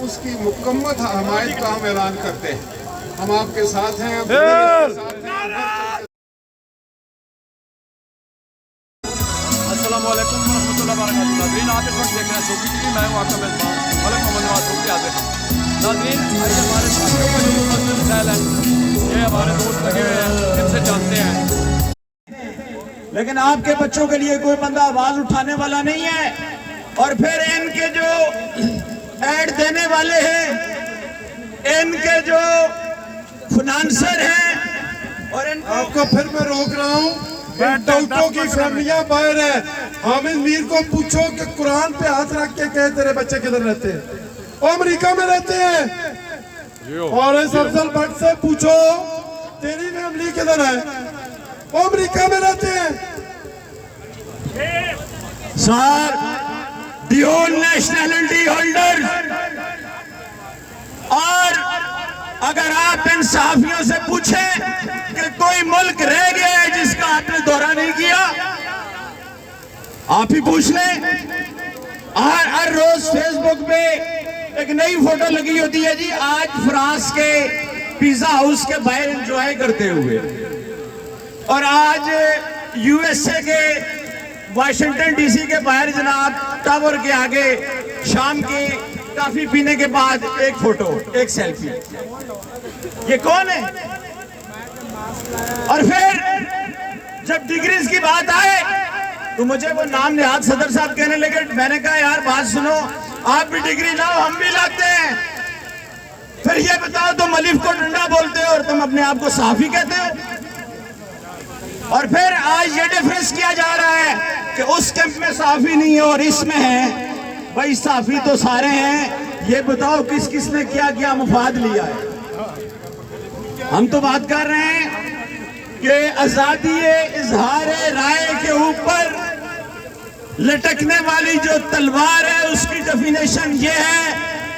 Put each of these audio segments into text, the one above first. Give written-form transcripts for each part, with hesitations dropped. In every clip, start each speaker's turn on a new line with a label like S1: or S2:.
S1: اس کی مکمل حمایت کا ہم اعلان کرتے ہیں. ہم آپ کے ساتھ ہیں.
S2: السلام علیکم ورحمۃ اللہ وبرکاتہ. ناظرین آپ اس وقت دیکھ رہے ہیں صوفی ٹی وی. میں ہوں آپ کا میزبان ملک محمد نواز صوفی حاضر. ناظرین آئیے ہمارے ساتھیوں کا جو مقدس مسائل ہیں یہ ہمارے دوست لگے ہوئے ہیں ان سے جانتے ہیں.
S3: لیکن آپ کے بچوں کے لیے کوئی بندہ آواز اٹھانے والا نہیں ہے. اور پھر ان کے جو ایڈ دینے والے ہیں, ان کے جو فنانسر ہیں, اور ان
S1: آپ کو پھر میں روک رہا ہوں. ڈاکٹروں کی فیملیاں باہر ہیں. حامد میر کو پوچھو کہ قرآن پہ ہاتھ رکھ کے کہے تیرے بچے کدھر رہتے ہیں. وہ امریکہ میں رہتے ہیں. اور اس افضل بٹ سے پوچھو تیری فیملی کدھر ہے. وہ امریکہ میں رہتے ہیں.
S3: سر ڈیول نیشنلٹی ہولڈر. اور اگر آپ ان صحافیوں سے پوچھیں کہ کوئی ملک رہ گیا ہے جس کا آپ نے دورہ نہیں کیا, آپ ہی پوچھ لیں. ہر روز فیس بک پہ ایک نئی فوٹو لگی ہوتی ہے جی آج فرانس کے پیزا ہاؤس کے باہر انجوائے کرتے ہوئے, اور آج یو ایس اے کے واشنگٹن ڈی سی کے باہر جناب ٹاور کے آگے شام کی کافی پینے کے بعد ایک فوٹو, ایک سیلفی. یہ کون ہے؟ اور پھر جب ڈگریز کی بات آئے تو مجھے وہ نام نہاد صدر صاحب کہنے لگے. میں نے کہا یار بات سنو, آپ بھی ڈگری لاؤ ہم بھی لاتے ہیں. پھر یہ بتاؤ تم الف کو ڈنڈا بولتے ہو اور تم اپنے آپ کو صحافی کہتے ہو. اور پھر آج یہ ڈیفرنس کیا جا رہا ہے کہ اس کیمپ میں صحافی نہیں ہے اور اس میں ہے. بھائی صحافی تو سارے ہیں. یہ بتاؤ کس کس نے کیا کیا مفاد لیا ہے. ہم تو بات کر رہے ہیں کہ آزادی اظہار رائے کے اوپر لٹکنے والی جو تلوار ہے اس کی ڈیفینیشن یہ ہے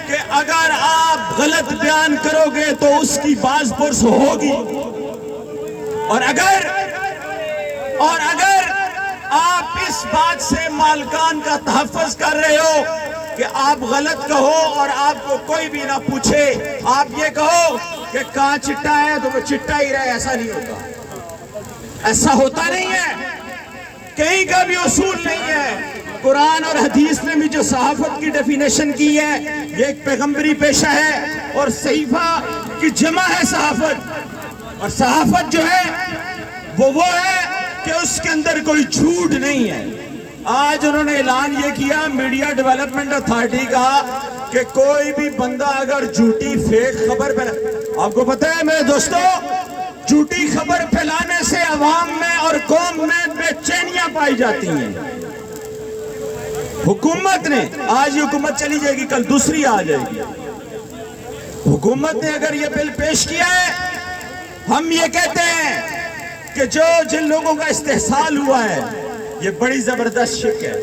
S3: کہ اگر آپ غلط بیان کرو گے تو اس کی باز پرس ہوگی, اور اگر آپ اس بات سے مالکان کا تحفظ کر رہے ہو کہ آپ غلط کہو اور آپ کو کوئی بھی نہ پوچھے, آپ یہ کہو کہ کہاں چٹا ہے تو وہ چٹا ہی رہے. ایسا نہیں ہوتا, ایسا ہوتا نہیں ہے. کہیں کا بھی اصول نہیں ہے. قرآن اور حدیث نے بھی جو صحافت کی ڈیفینیشن کی ہے یہ ایک پیغمبری پیشہ ہے اور صحیفہ کی جمع ہے صحافت. اور صحافت جو ہے وہ ہے کہ اس کے اندر کوئی جھوٹ نہیں ہے. آج انہوں نے اعلان یہ کیا میڈیا ڈیولپمنٹ اتھارٹی کا کہ کوئی بھی بندہ اگر جھوٹی فیک خبر آپ کو پتہ ہے میرے دوستو, جھوٹی خبر پھیلانے سے عوام میں اور قوم میں بے چینیاں پائی جاتی ہیں. حکومت نے آج یہ حکومت چلی جائے گی, کل دوسری آ جائے گی. حکومت نے اگر یہ بل پیش کیا ہے, ہم یہ کہتے ہیں کہ جن لوگوں کا استحصال ہوا ہے یہ بڑی زبردست شک ہے.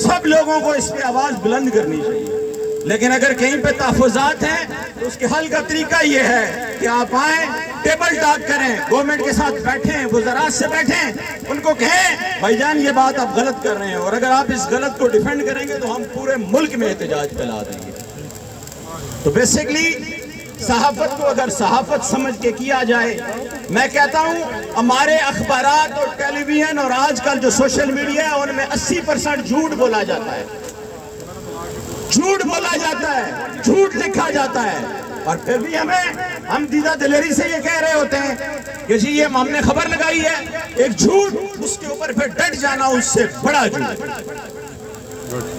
S3: سب لوگوں کو اس پہ آواز بلند کرنی چاہیے. لیکن اگر کہیں پہ تحفظات ہیں تو اس کے حل کا طریقہ یہ ہے کہ آپ آئیں, ٹیبل ٹاک کریں, گورنمنٹ کے ساتھ بیٹھیں, وزراء سے بیٹھیں, ان کو کہیں بھائی جان یہ بات آپ غلط کر رہے ہیں, اور اگر آپ اس غلط کو ڈیفینڈ کریں گے تو ہم پورے ملک میں احتجاج پھیلا دیں گے. تو بیسیکلی صحافت کو اگر صحافت سمجھ کے کیا جائے, میں کہتا ہوں ہمارے اخبارات اور ٹیلی ویژن اور آج کل جو سوشل میڈیا ہے ان میں 80% جھوٹ بولا جاتا ہے, جھوٹ بولا جاتا ہے, جھوٹ لکھا جاتا ہے. اور پھر بھی ہم دیدہ دلیری سے یہ کہہ رہے ہوتے ہیں کہ جی یہ ہم نے خبر لگائی ہے, ایک جھوٹ, اس کے اوپر پھر ڈٹ جانا اس سے بڑا جھوٹ.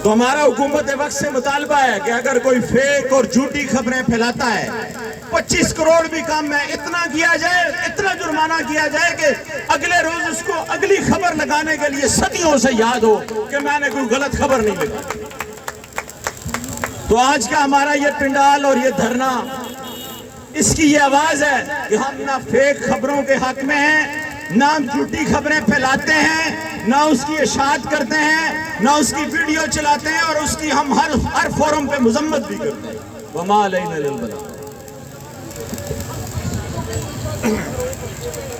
S3: تو ہمارا حکومت وقت سے مطالبہ ہے کہ اگر کوئی فیک اور جھوٹی خبریں پھیلاتا ہے 25 کروڑ بھی کم ہے, اتنا کیا جائے, اتنا جرمانہ کیا جائے کہ اگلے روز اس کو اگلی خبر لگانے کے لیے صدیوں سے یاد ہو کہ میں نے کوئی غلط خبر نہیں لگائی. تو آج کا ہمارا یہ پنڈال اور یہ دھرنا, اس کی یہ آواز ہے کہ ہم نہ فیک خبروں کے حق میں ہیں, نہ ہم جھوٹی خبریں پھیلاتے ہیں, نہ اس کی اشاعت کرتے ہیں, نہ اس کی ویڈیو چلاتے ہیں, اور اس کی ہم ہر فورم پہ مذمت بھی کرتے ہیں. وما علینا الا البلاغ.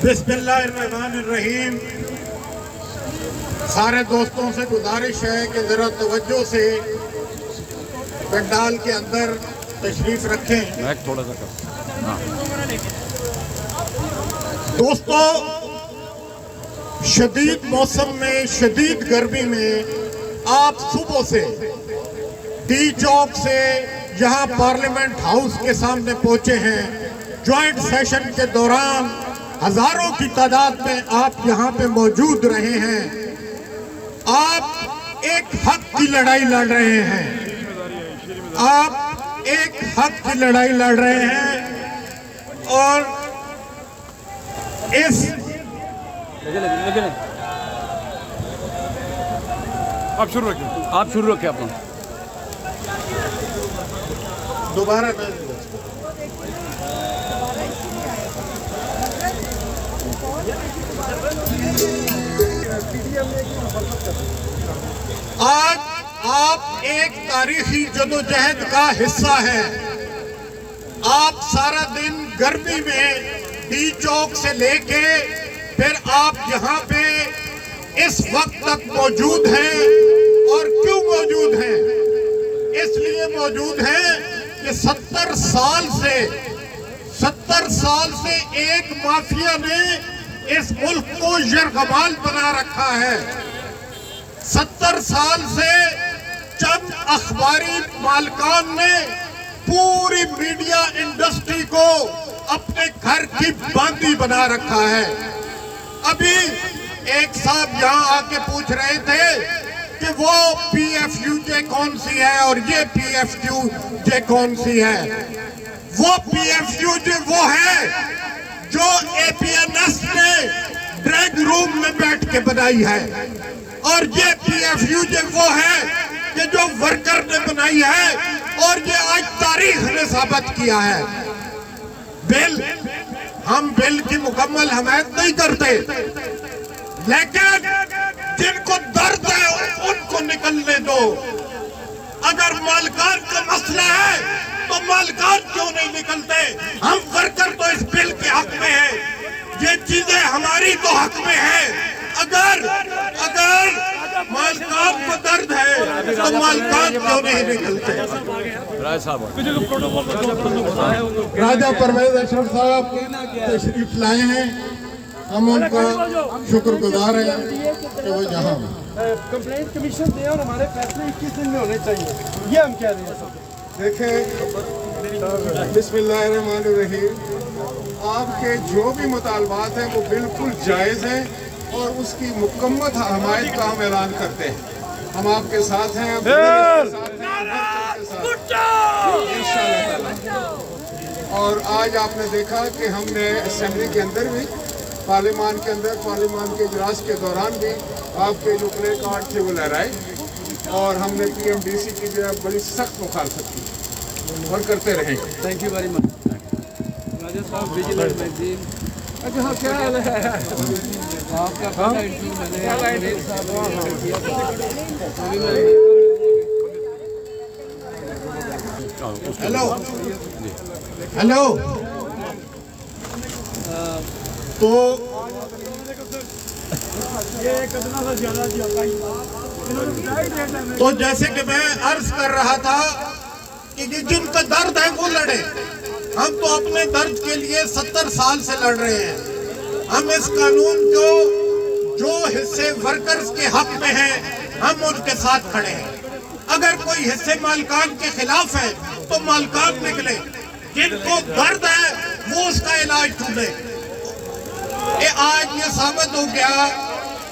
S1: بسم اللہ الرحمن الرحیم. سارے دوستوں سے گزارش ہے کہ ذرا توجہ سے پنڈال کے اندر
S4: تشریف رکھیں.
S2: میں تھوڑا سا کر.
S4: دوستو، شدید موسم میں، شدید گرمی میں آپ صبح سے ٹی چوک سے یہاں پارلیمنٹ ہاؤس کے سامنے پہنچے ہیں. جوائنٹ سیشن کے دوران ہزاروں کی تعداد میں آپ یہاں پہ موجود رہے ہیں. آپ ایک حق کی لڑائی لڑ رہے ہیں. آپ ایک حق کی لڑائی لڑ رہے ہیں اور اس
S2: آپ شروع رکھیں اپنا.
S4: دوبارہ آج آپ ایک تاریخی جدوجہد کا حصہ ہیں. آپ سارا دن گرمی میں ٹی چوک سے لے کے پھر آپ یہاں پہ اس وقت تک موجود ہیں. اور کیوں موجود ہیں؟ اس لیے موجود ہیں کہ 70 سال سے ایک مافیا نے اس ملک کو یرغمال بنا رکھا ہے. 70 سال سے چند اخباری مالکان نے پوری میڈیا انڈسٹری کو اپنے گھر کی باندی بنا رکھا ہے. ابھی ایک صاحب یہاں آ کے پوچھ رہے تھے کہ وہ پی ایف یو جے کون سی ہے اور یہ پی ایف یو جے کون سی ہے. وہ پی ایف یو جے وہ ہے جو اے پی این ایس نے ڈریگ روم میں بیٹھ کے بنائی ہے، اور یہ پی ایف یو جے وہ ہے کہ جو ورکر نے بنائی ہے، اور یہ آج تاریخ نے ثابت کیا ہے. ہم بل کی مکمل حمایت نہیں کرتے، لیکن جن کو درد ہے ان کو نکلنے دو. اگر مالکان کا مسئلہ ہے تو مالکان کیوں نہیں نکلتے؟ ہم ورکر تو اس بل کے حق میں ہیں، یہ چیزیں ہماری تو حق میں ہیں. اگر مالکان کو درد ہے تو مالکان کیوں نہیں نکلتے؟ راجہ پرویز اشرف صاحب تشریف لائے ہیں. ہم ان کا شکر گزار ہیں کہ وہ یہاں
S1: کمپلینٹ کمیشن دے اور ہمارے فیصلے 21 دن میں ہونے چاہیے، یہ ہم کہہ رہے ہیں.
S5: دیکھیں، بسم اللہ الرحمن الرحیم، آپ کے جو بھی مطالبات ہیں وہ بالکل جائز ہیں اور اس کی مکمل حمایت کا ہم اعلان کرتے ہیں. ہم آپ کے ساتھ ہیں، اور آج آپ نے دیکھا کہ ہم نے اسمبلی کے اندر بھی، پارلیمان کے اندر، پارلیمان کے اجلاس کے دوران بھی آپ کے جو پلے کارڈ تھے وہ لہرائے، اور ہم نے پی ایم ڈی سی کی جو ہے بڑی سخت مخالفت کی اور کرتے رہیں گے.
S2: Thank you very much. Raja Sahab vigilance magazine. اچھا کیا حال ہے آپ کا؟
S4: ہیلو. تو جیسے کہ میں عرض کر رہا تھا کہ جن کا درد ہے وہ لڑے. ہم تو اپنے درد کے لیے 70 سال سے لڑ رہے ہیں. ہم اس قانون کو جو حصے ورکرز کے حق میں ہیں ہم ان کے ساتھ کھڑے ہیں. اگر کوئی حصے مالکان کے خلاف ہے تو مالکان نکلے. جن کو درد ہے وہ اس کا علاج ڈھونڈے. آج یہ ثابت ہو گیا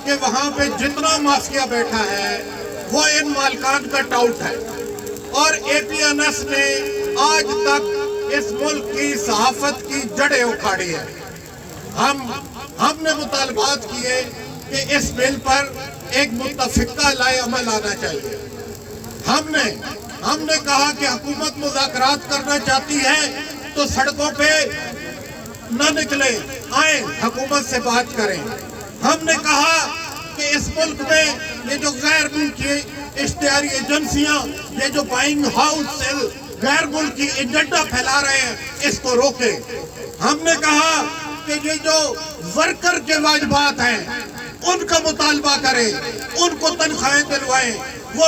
S4: کہ وہاں پہ جتنا مافیا بیٹھا ہے وہ ان مالکان کا ٹاؤٹ ہے، اور اے پی این ایس نے آج تک اس ملک کی صحافت کی جڑیں اکھاڑی ہے. ہم نے مطالبات کیے کہ اس بل پر ایک متفقہ لائے عمل آنا چاہیے. ہم نے کہا کہ حکومت مذاکرات کرنا چاہتی ہے تو سڑکوں پہ نہ نکلے، آئیں حکومت سے بات کریں. ہم نے کہا کہ اس ملک میں یہ جو غیر ملکی اشتہاری ایجنسیاں، یہ جو بائنگ ہاؤس سیل غیر ملکی ایجنڈا پھیلا رہے ہیں، اس کو روکیں. ہم نے کہا کہ یہ جو ورکر کے واجبات ہیں ان کا مطالبہ کریں، ان کو تنخواہیں دلوائیں. وہ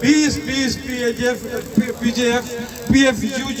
S1: 20 PJF, PFUJ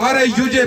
S1: RAUJ